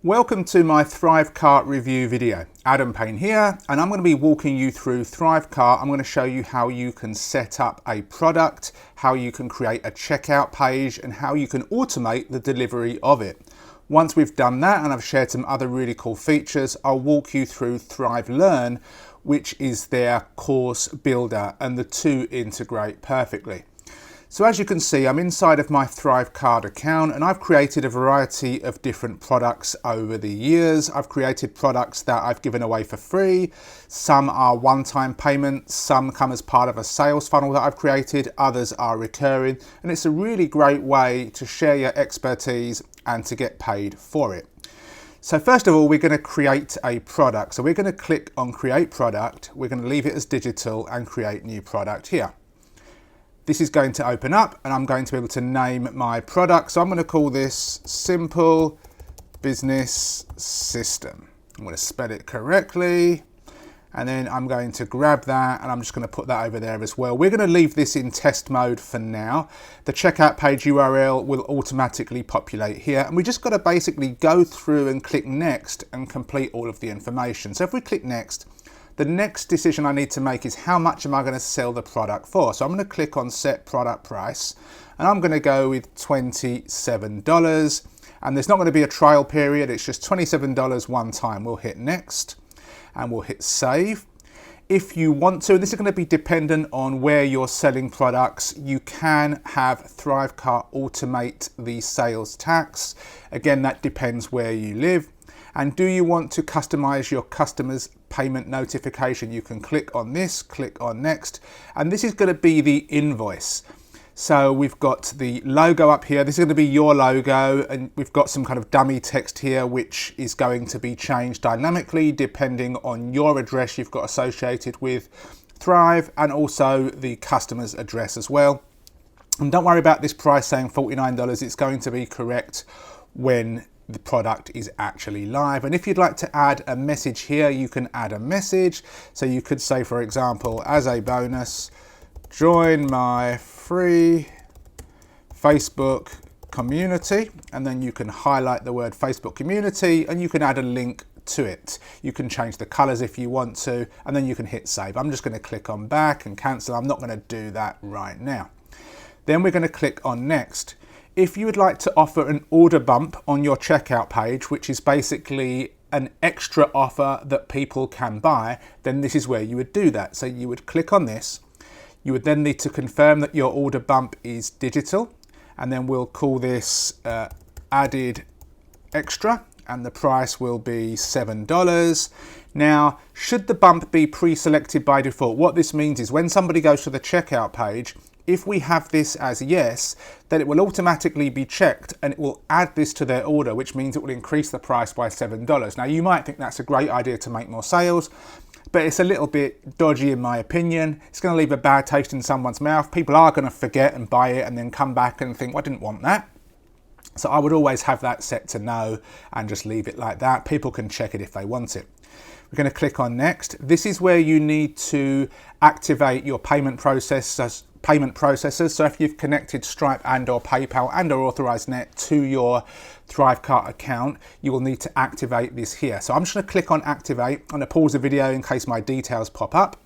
Welcome to my ThriveCart review video. Adam Payne here, and I'm going to be walking you through ThriveCart. I'm going to show you how you can set up a product, how you can create a checkout page, and how you can automate the delivery of it. Once we've done that, and I've shared some other really cool features, I'll walk you through ThriveLearn, which is their course builder, and the two integrate perfectly. So as you can see, I'm inside of my ThriveCart account and I've created a variety of different products over the years. I've created products that I've given away for free. Some are one-time payments, some come as part of a sales funnel that I've created, others are recurring, and it's a really great way to share your expertise and to get paid for it. So first of all, we're going to create a product. So we're going to click on Create Product. We're going to leave it as digital and create New Product here. This is going to open up and I'm going to be able to name my product. So I'm going to call this Simple Business System. I'm going to spell it correctly. And then I'm going to grab that and I'm just going to put that over there as well. We're going to leave this in test mode for now. The checkout page URL will automatically populate here. And we just got to basically go through and click next and complete all of the information. So if we click next, the next decision I need to make is how much am I going to sell the product for. So I'm going to click on set product price and I'm going to go with $27. And there's not going to be a trial period. It's just $27 one time. We'll hit next and we'll hit save. If you want to, this is going to be dependent on where you're selling products, you can have ThriveCart automate the sales tax. Again, that depends where you live. And do you want to customize your customers' payment notification? You can click on this, click on next, and this is going to be the invoice. So we've got the logo up here. This is going to be your logo, and we've got some kind of dummy text here, which is going to be changed dynamically depending on your address you've got associated with Thrive, and also the customer's address as well. And don't worry about this price saying $49. It's going to be correct when the product is actually live. And if you'd like to add a message here, you can add a message. So you could say, for example, as a bonus, join my free Facebook community. And then you can highlight the word Facebook community and you can add a link to it. You can change the colors if you want to, and then you can hit save. I'm just going to click on back and cancel. I'm not going to do that right now. Then we're going to click on next. If you would like to offer an order bump on your checkout page, which is basically an extra offer that people can buy, then this is where you would do that. So you would click on this. You would then need to confirm that your order bump is digital, and then we'll call this added extra, and the price will be $7. Now, should the bump be pre-selected by default, what this means is when somebody goes to the checkout page, if we have this as yes, then it will automatically be checked and it will add this to their order, which means it will increase the price by $7. Now, you might think that's a great idea to make more sales, but it's a little bit dodgy in my opinion. It's going to leave a bad taste in someone's mouth. People are going to forget and buy it and then come back and think, well, I didn't want that. So I would always have that set to no and just leave it like that. People can check it if they want it. We're going to click on next. This is where you need to activate your payment processors. So if you've connected Stripe and or PayPal and or Authorized Net to your ThriveCart account, you will need to activate this here. So I'm just going to click on activate. I'm going to pause the video in case my details pop up.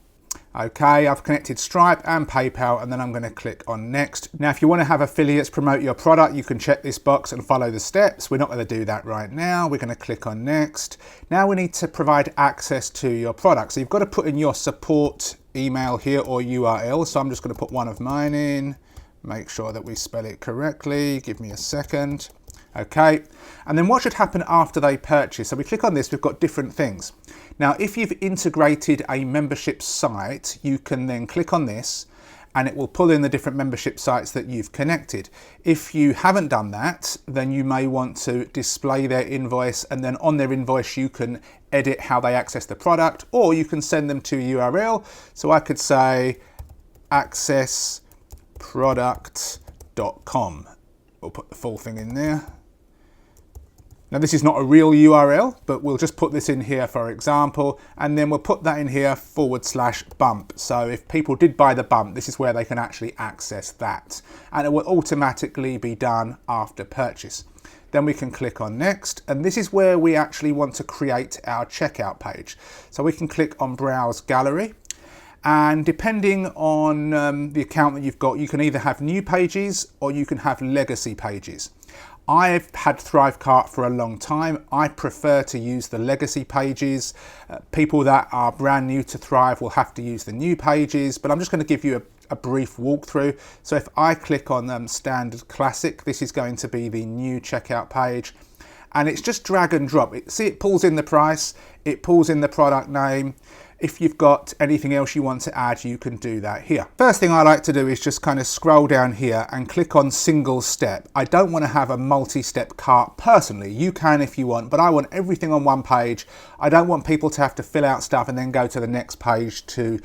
Okay, I've connected Stripe and PayPal, and then I'm going to click on next. Now, if you want to have affiliates promote your product, you can check this box and follow the steps. We're not going to do that right now. We're going to click on next. Now we need to provide access to your product. So you've got to put in your support email here or URL. So I'm just going to put one of mine in, make sure that we spell it correctly. Give me a second. Okay, and then what should happen after they purchase? So we click on this, we've got different things. Now, if you've integrated a membership site, you can then click on this and it will pull in the different membership sites that you've connected. If you haven't done that, then you may want to display their invoice, and then on their invoice you can edit how they access the product, or you can send them to a URL. So I could say accessproduct.com. We'll put the full thing in there. Now this is not a real URL, but we'll just put this in here for example, and then we'll put that in here /bump. So if people did buy the bump, this is where they can actually access that. And it will automatically be done after purchase. Then we can click on next, and this is where we actually want to create our checkout page. So we can click on browse gallery, and depending on the account that you've got, you can either have new pages or you can have legacy pages. I've had ThriveCart for a long time. I prefer to use the legacy pages. People that are brand new to Thrive will have to use the new pages, but I'm just going to give you a brief walkthrough. So if I click on standard classic, this is going to be the new checkout page, and it's just drag and drop. See, it pulls in the price, it pulls in the product name. If you've got anything else you want to add, you can do that here. First thing I like to do is just kind of scroll down here and click on single step. I don't want to have a multi-step cart personally. You can if you want, but I want everything on one page. I don't want people to have to fill out stuff and then go to the next page to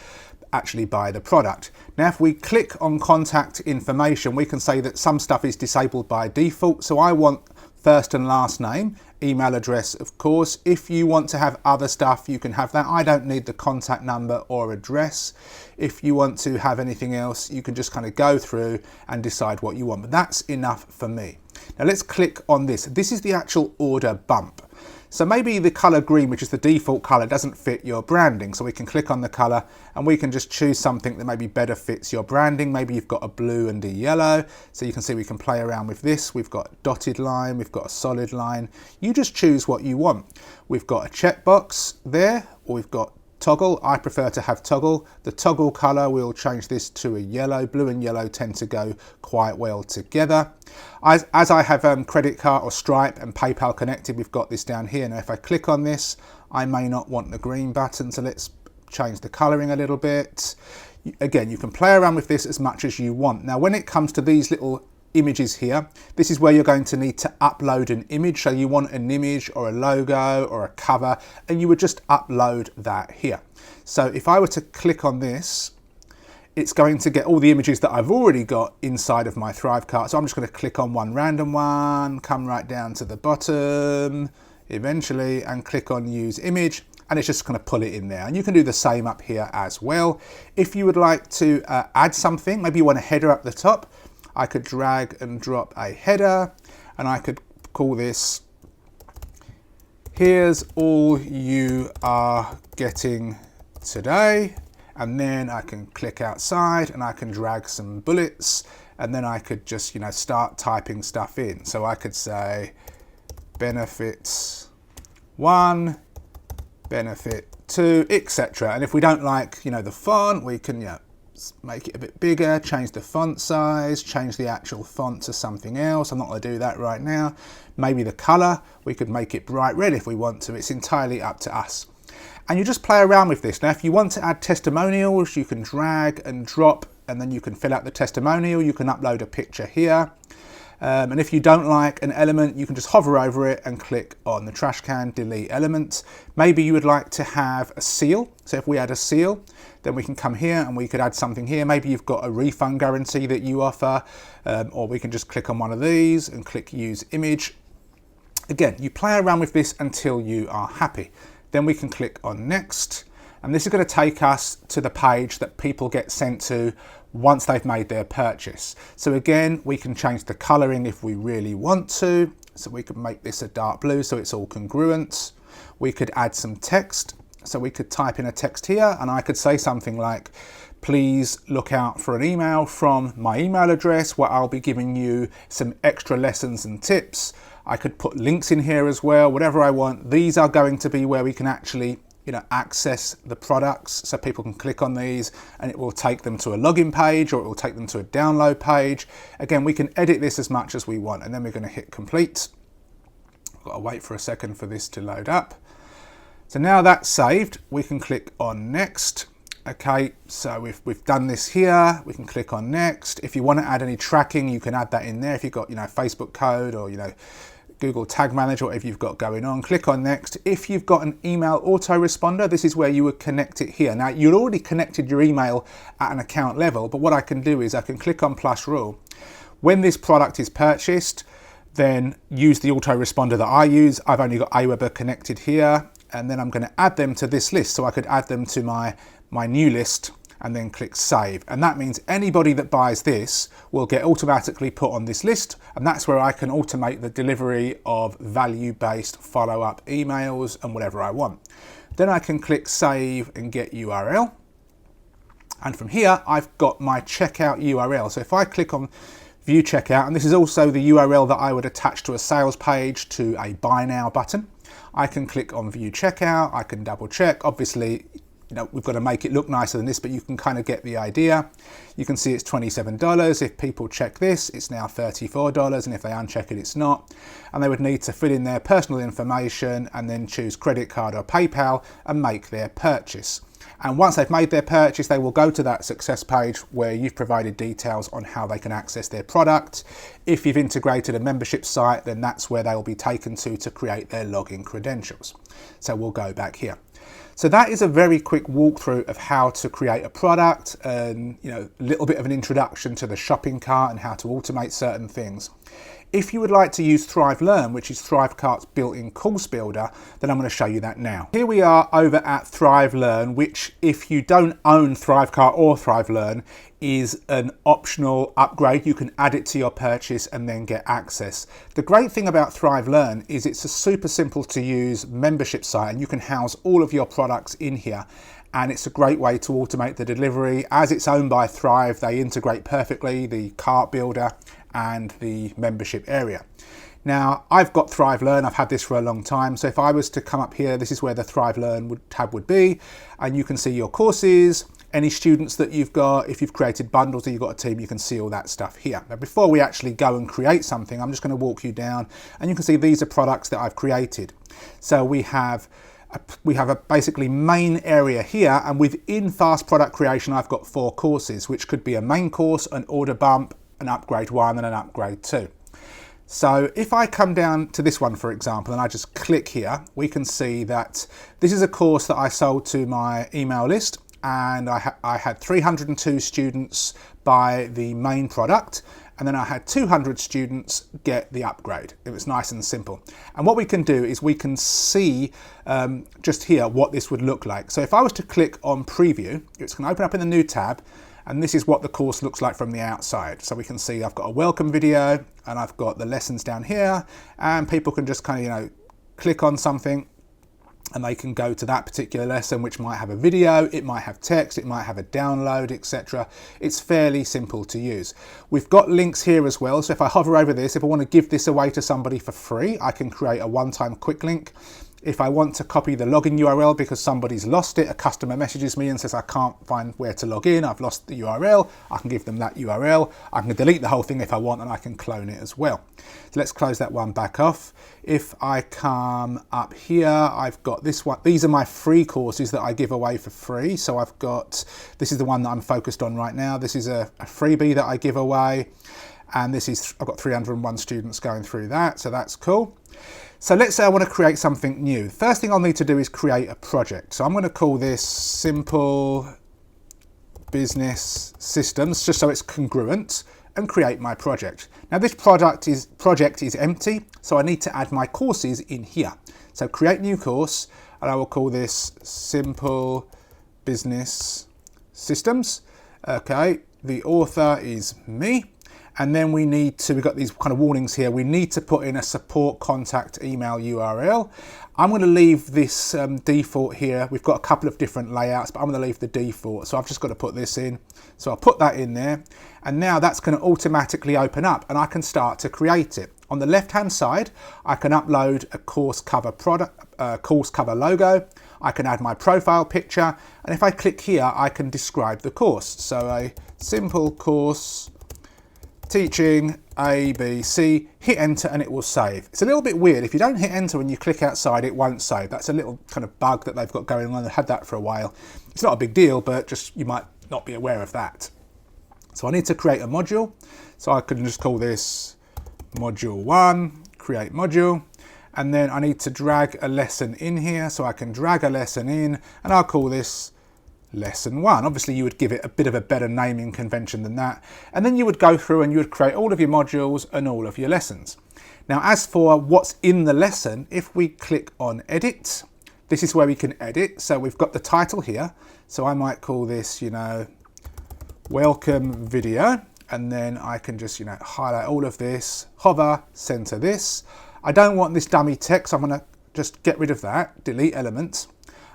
actually buy the product. Now, if we click on contact information, we can say that some stuff is disabled by default. So I want first and last name, email address, of course. If you want to have other stuff, you can have that. I don't need the contact number or address. If you want to have anything else, you can just kind of go through and decide what you want, but that's enough for me. Now let's click on this. This is the actual order bump. So maybe the color green, which is the default color, doesn't fit your branding. So we can click on the color and we can just choose something that maybe better fits your branding. Maybe you've got a blue and a yellow. So you can see we can play around with this. We've got a dotted line, we've got a solid line. You just choose what you want. We've got a checkbox there, or we've got toggle. I prefer to have toggle. The toggle color, we'll change this to a yellow. Blue and yellow tend to go quite well together. As I have credit card or Stripe and PayPal connected, we've got this down here. Now if I click on this, I may not want the green button, so let's change the coloring a little bit. Again, you can play around with this as much as you want. Now when it comes to these little images here, this is where you're going to need to upload an image. So you want an image or a logo or a cover, and you would just upload that here. So if I were to click on this, it's going to get all the images that I've already got inside of my ThriveCart. So I'm just going to click on one random one, come right down to the bottom eventually and click on use image, and it's just going to pull it in there. And you can do the same up here as well. If you would like to add something, maybe you want a header up the top, I could drag and drop a header, and I could call this, here's all you are getting today. And then I can click outside and I can drag some bullets, and then I could just, start typing stuff in. So I could say benefits 1, benefit 2, etc. And if we don't like, the font, we can, make it a bit bigger, change the font size, change the actual font to something else. I'm not going to do that right now. Maybe the color, we could make it bright red if we want to. It's entirely up to us. And you just play around with this. Now, if you want to add testimonials, you can drag and drop, and then you can fill out the testimonial. You can upload a picture here. And if you don't like an element, you can just hover over it and click on the trash can, delete element. Maybe you would like to have a seal. So if we add a seal, then we can come here and we could add something here. Maybe you've got a refund guarantee that you offer, or we can just click on one of these and click use image. Again, you play around with this until you are happy. Then we can click on next. And this is going to take us to the page that people get sent to once they've made their purchase. So again, we can change the coloring if we really want to. So we can make this a dark blue so it's all congruent. We could add some text. So we could type in a text here, and I could say something like, please look out for an email from my email address where I'll be giving you some extra lessons and tips. I could put links in here as well, whatever I want. These are going to be where we can actually access the products, so people can click on these and it will take them to a login page, or it will take them to a download page. Again, we can edit this as much as we want, and then we're going to hit complete. I've got to wait for a second for this to load up. So now that's saved, we can click on next. Okay, so we've done this here. We can click on next. If you want to add any tracking, you can add that in there. If you've got Facebook code or Google Tag Manager, whatever you've got going on, click on next. If you've got an email autoresponder, this is where you would connect it here. Now, you'd already connected your email at an account level, but what I can do is I can click on plus rule. When this product is purchased, then use the autoresponder that I use. I've only got Aweber connected here, and then I'm going to add them to this list. So I could add them to my new list and then click save. And that means anybody that buys this will get automatically put on this list, and that's where I can automate the delivery of value-based follow-up emails and whatever I want. Then I can click save and get URL. And from here, I've got my checkout URL. So if I click on view checkout, and this is also the URL that I would attach to a sales page, to a buy now button, I can click on view checkout. I can double check. Obviously, we've got to make it look nicer than this, but you can kind of get the idea. You can see it's $27. If people check this, it's now $34, and if they uncheck it, it's not. And they would need to fill in their personal information and then choose credit card or PayPal and make their purchase. And once they've made their purchase, they will go to that success page where you've provided details on how they can access their product. If you've integrated a membership site, then that's where they'll be taken to create their login credentials. So we'll go back here. So that is a very quick walkthrough of how to create a product and a little bit of an introduction to the shopping cart and how to automate certain things. If you would like to use ThriveLearn, which is ThriveCart's built-in course builder, then I'm going to show you that now. Here we are over at ThriveLearn, which if you don't own ThriveCart or ThriveLearn, is an optional upgrade. You can add it to your purchase and then get access. The great thing about ThriveLearn is it's a super simple to use membership site, and you can house all of your products in here. And it's a great way to automate the delivery. As it's owned by Thrive, they integrate perfectly, the cart builder and the membership area. Now, I've got ThriveLearn, I've had this for a long time. So if I was to come up here, this is where the ThriveLearn tab would be. And you can see your courses, any students that you've got. If you've created bundles or you've got a team, you can see all that stuff here. Now, before we actually go and create something, I'm just going to walk you down, and you can see these are products that I've created. So we have a basically main area here, and within fast product creation, I've got 4 courses, which could be a main course, an order bump, an upgrade 1 and an upgrade 2. So if I come down to this one, for example, and I just click here, we can see that this is a course that I sold to my email list, and I had 302 students buy the main product, and then I had 200 students get the upgrade. It was nice and simple. And what we can do is we can see just here what this would look like. So if I was to click on preview, it's going to open up in the new tab, and this is what the course looks like from the outside. So we can see I've got a welcome video, and I've got the lessons down here, and people can just kind of, click on something, and they can go to that particular lesson, which might have a video, it might have text, it might have a download, etc. It's fairly simple to use. We've got links here as well. So if I hover over this, if I want to give this away to somebody for free, I can create a one-time quick link. If I want to copy the login URL because somebody's lost it, a customer messages me and says, I can't find where to log in, I've lost the URL, I can give them that URL. I can delete the whole thing if I want, and I can clone it as well. So let's close that one back off. If I come up here, I've got this one. These are my free courses that I give away for free. So I've got, this is the one that I'm focused on right now. This is a freebie that I give away. And this is, I've got 301 students going through that. So that's cool. So let's say I want to create something new. The first thing I'll need to do is create a project. So I'm going to call this Simple Business Systems, just so it's congruent, and create my project. Now this project is empty, so I need to add my courses in here. So create new course, and I will call this Simple Business Systems. Okay, the author is me. And then we've got these kind of warnings here. We need to put in a support contact email URL. I'm going to leave this default here. We've got a couple of different layouts, but I'm going to leave the default. So I've just got to put this in. So I'll put that in there. And now that's going to automatically open up, and I can start to create it. On the left-hand side, I can upload a course cover logo. I can add my profile picture. And if I click here, I can describe the course. So a simple course teaching ABC, hit enter and it will save. It's a little bit weird. If you don't hit enter when you click outside, it won't save. That's a little kind of bug that they've got going on. They've had that for a while. It's not a big deal, but just you might not be aware of that. So I need to create a module. So I can just call this module 1, create module. And then I need to drag a lesson in here. So I can drag a lesson in, and I'll call this lesson 1. Obviously you would give it a bit of a better naming convention than that, and then you would go through and you would create all of your modules and all of your lessons. Now as for what's in the lesson, if we click on edit, this is where we can edit. So we've got the title here. So I might call this, you know, welcome video. And then I can just, you know, highlight all of this, hover, center this. I don't want this dummy text. I'm going to just get rid of that, delete element.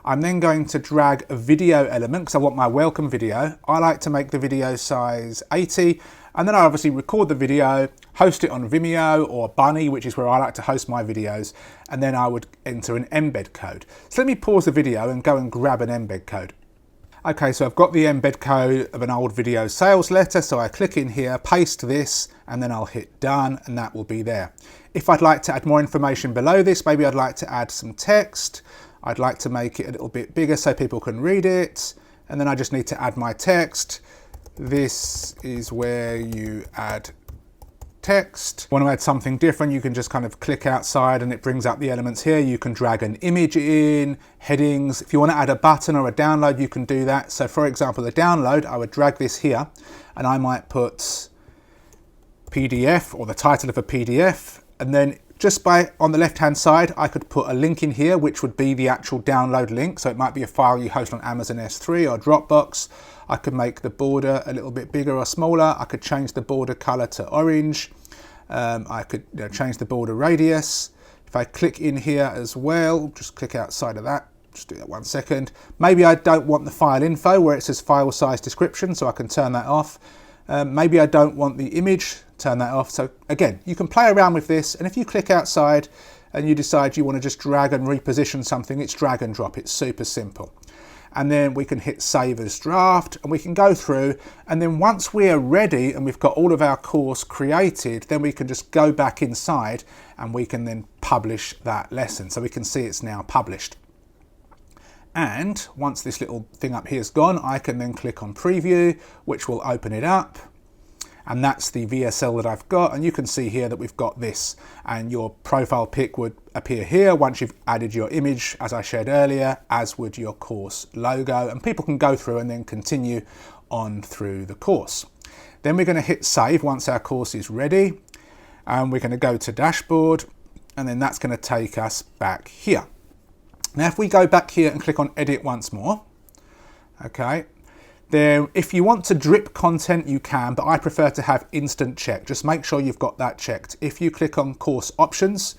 I'm then going to drag a video element because I want my welcome video. I like to make the video size 80, and then I obviously record the video, host it on Vimeo or Bunny, which is where I like to host my videos, and then I would enter an embed code. So let me pause the video and go and grab an embed code. Okay, so I've got the embed code of an old video sales letter, so I click in here, paste this, and then I'll hit done, and that will be there. If I'd like to add more information below this, maybe I'd like to add some text. I'd like to make it a little bit bigger so people can read it, and then I just need to add my text. This is where you add text. Want to add something different, you can just kind of click outside and it brings up the elements here. You can drag an image in, headings. If you want to add a button or a download, you can do that. So for example, the download, I would drag this here and I might put PDF or the title of a PDF, and then just on the left hand side I could put a link in here which would be the actual download link. So it might be a file you host on Amazon S3 or Dropbox. I could make the border a little bit bigger or smaller. I could change the border color to orange. I could change the border radius. If I click in here as well, just click outside of that, just do that 1 second. Maybe I don't want the file info where it says file size description, so I can turn that off. Maybe I don't want the image, turn that off. So again, you can play around with this, and if you click outside and you decide you want to just drag and reposition something, it's drag and drop. It's super simple. And then we can hit save as draft and we can go through, and then once we're ready and we've got all of our course created, then we can just go back inside and we can then publish that lesson. So we can see it's now published. And once this little thing up here is gone, I can then click on preview, which will open it up. And that's the VSL that I've got. And you can see here that we've got this, and your profile pic would appear here once you've added your image, as I shared earlier, as would your course logo. And people can go through and then continue on through the course. Then we're going to hit save once our course is ready. And we're going to go to dashboard, and then that's going to take us back here. Now, if we go back here and click on edit once more, okay, then if you want to drip content, you can, but I prefer to have instant check. Just make sure you've got that checked. If you click on course options,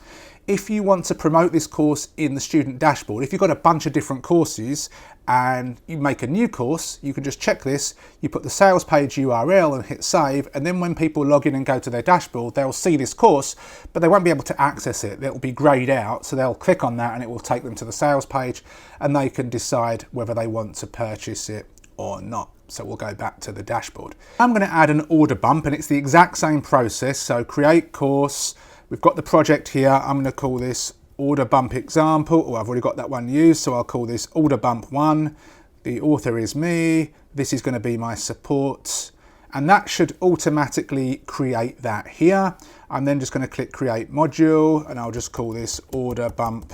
if you want to promote this course in the student dashboard, if you've got a bunch of different courses and you make a new course, you can just check this, you put the sales page URL and hit save, and then when people log in and go to their dashboard, they'll see this course, but they won't be able to access it. It'll be grayed out, so they'll click on that and it will take them to the sales page and they can decide whether they want to purchase it or not. So we'll go back to the dashboard. I'm going to add an order bump, and it's the exact same process. So create course, we've got the project here. I'm going to call this order bump example. Oh, I've already got that one used, so I'll call this order bump 1. The author is me. This is going to be my support, and that should automatically create that here. I'm then just going to click create module, and I'll just call this order bump,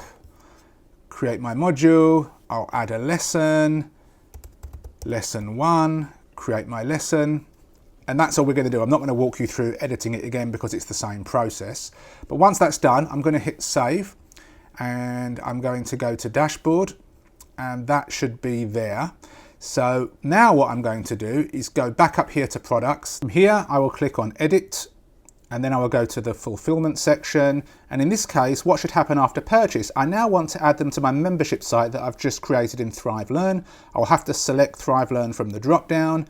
create my module. I'll add a lesson. Lesson 1, create my lesson, and that's all we're going to do. I'm not going to walk you through editing it again because it's the same process. But once that's done, I'm going to hit save, and I'm going to go to dashboard, and that should be there. So now what I'm going to do is go back up here to products. From here, I will click on edit, and then I will go to the fulfillment section. And in this case, what should happen after purchase? I now want to add them to my membership site that I've just created in ThriveLearn. I'll have to select ThriveLearn from the drop down.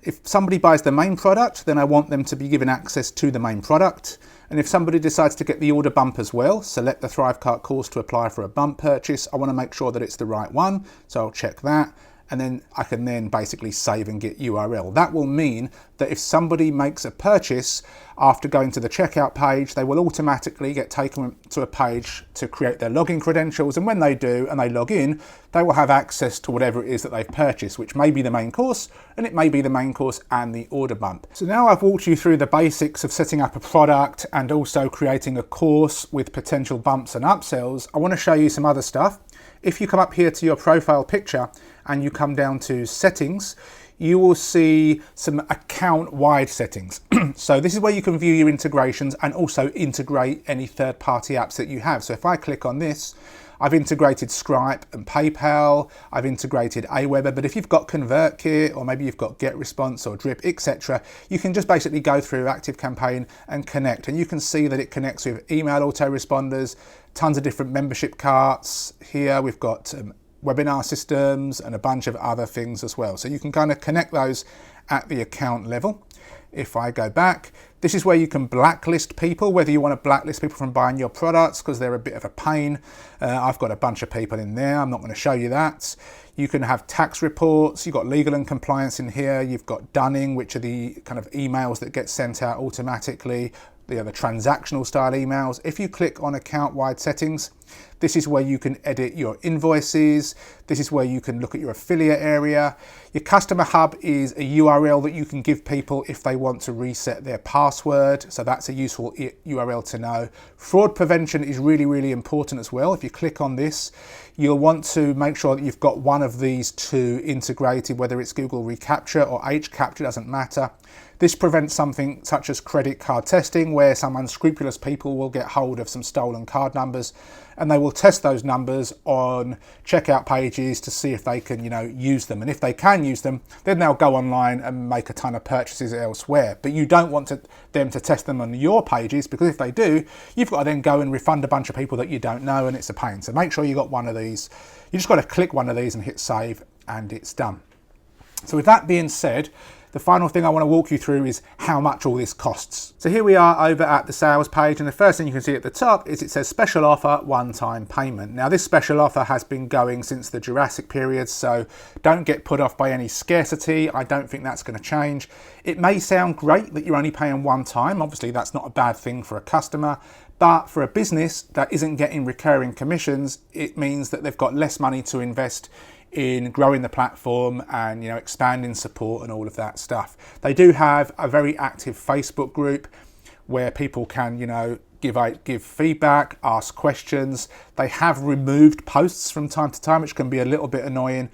If somebody buys the main product, then I want them to be given access to the main product. And if somebody decides to get the order bump as well, select the ThriveCart course to apply for a bump purchase. I want to make sure that it's the right one, so I'll check that. And then I can then basically save and get URL. That will mean that if somebody makes a purchase after going to the checkout page, they will automatically get taken to a page to create their login credentials. And when they do and they log in, they will have access to whatever it is that they've purchased, which may be the main course, and it may be the main course and the order bump. So now I've walked you through the basics of setting up a product and also creating a course with potential bumps and upsells. I want to show you some other stuff. If you come up here to your profile picture and you come down to settings, you will see some account-wide settings. So this is where you can view your integrations and also integrate any third-party apps that you have. So if I click on this, I've integrated Stripe and PayPal, I've integrated Aweber, but if you've got ConvertKit or maybe you've got GetResponse or Drip, etc., you can just basically go through ActiveCampaign and connect, and you can see that it connects with email autoresponders, tons of different membership carts. Here we've got webinar systems and a bunch of other things as well. So you can kind of connect those at the account level. If I go back, this is where you can blacklist people, whether you want to blacklist people from buying your products because they're a bit of a pain. I've got a bunch of people in there. I'm not going to show you that. You can have tax reports. You've got legal and compliance in here. You've got dunning, which are the kind of emails that get sent out automatically. The transactional style emails. If you click on account wide settings, this is where you can edit your invoices. This is where you can look at your affiliate area. Your customer hub is a URL that you can give people if they want to reset their password. So that's a useful URL to know. Fraud prevention is really, really important as well. If you click on this, you'll want to make sure that you've got one of these two integrated, whether it's Google reCAPTCHA or HCAPTCHA, doesn't matter. This prevents something such as credit card testing, where some unscrupulous people will get hold of some stolen card numbers and they will test those numbers on checkout pages to see if they can, use them. And if they can use them, then they'll go online and make a ton of purchases elsewhere. But you don't want them to test them on your pages, because if they do, you've got to then go and refund a bunch of people that you don't know, and it's a pain. So make sure you got one of these. You just got to click one of these and hit save, and it's done. So with that being said, the final thing I want to walk you through is how much all this costs. So here we are over at the sales page, and the first thing you can see at the top is it says special offer, one-time payment. Now this special offer has been going since the Jurassic period, so don't get put off by any scarcity. I don't think that's going to change. It may sound great that you're only paying one time. Obviously that's not a bad thing for a customer, but for a business that isn't getting recurring commissions, it means that they've got less money to invest in growing the platform and expanding support and all of that stuff. They do have a very active Facebook group where people can give feedback, ask questions. They have removed posts from time to time, which can be a little bit annoying.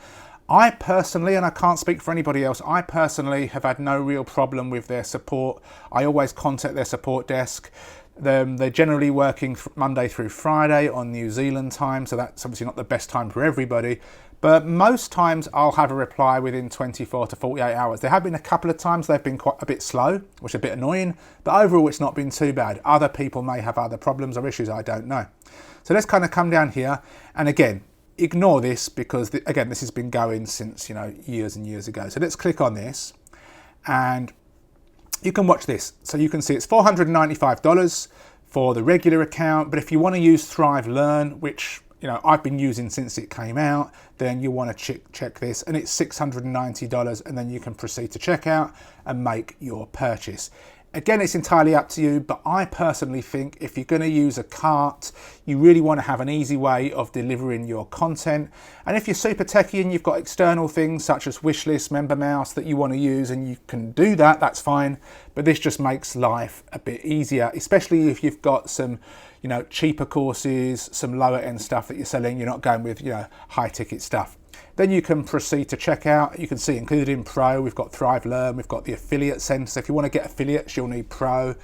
I personally, and I can't speak for anybody else, I personally have had no real problem with their support. I always contact their support desk. They're generally working Monday through Friday on New Zealand time, so that's obviously not the best time for everybody. But most times I'll have a reply within 24 to 48 hours. There have been a couple of times they've been quite a bit slow, which is a bit annoying, but overall it's not been too bad. Other people may have other problems or issues, I don't know. So let's kind of come down here, and again, ignore this because again, this has been going since years and years ago. So let's click on this, and you can watch this. So you can see it's $495 for the regular account, but if you want to use ThriveLearn, which I've been using since it came out, then you want to check this, and it's $690, and then you can proceed to checkout and make your purchase. Again, it's entirely up to you, but I personally think if you're going to use a cart, you really want to have an easy way of delivering your content. And if you're super techie and you've got external things such as Wishlist, MemberMouse that you want to use, and you can do that, that's fine. But this just makes life a bit easier, especially if you've got some cheaper courses, some lower end stuff that you're selling. You're not going with high ticket stuff. Then you can proceed to checkout. You can see included in Pro, we've got ThriveLearn, we've got the affiliate center. So if you want to get affiliates, you'll need Pro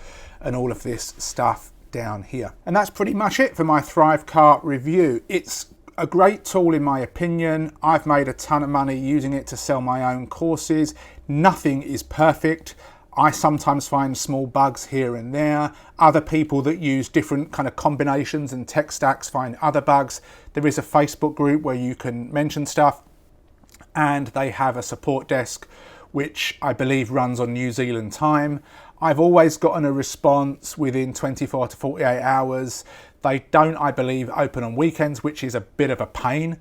and all of this stuff down here. And that's pretty much it for my ThriveCart review. It's a great tool in my opinion. I've made a ton of money using it to sell my own courses. Nothing is perfect. I sometimes find small bugs here and there. Other people that use different kind of combinations and tech stacks find other bugs. There is a Facebook group where you can mention stuff, and they have a support desk which I believe runs on New Zealand time. I've always gotten a response within 24 to 48 hours. They don't, I believe, open on weekends, which is a bit of a pain.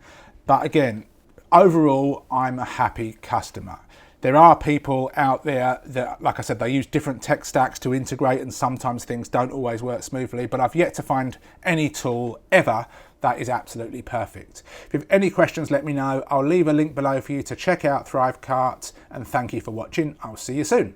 But again, overall, I'm a happy customer. There are people out there that, like I said, they use different tech stacks to integrate, and sometimes things don't always work smoothly, but I've yet to find any tool ever that is absolutely perfect. If you have any questions, let me know. I'll leave a link below for you to check out ThriveCart, and thank you for watching. I'll see you soon.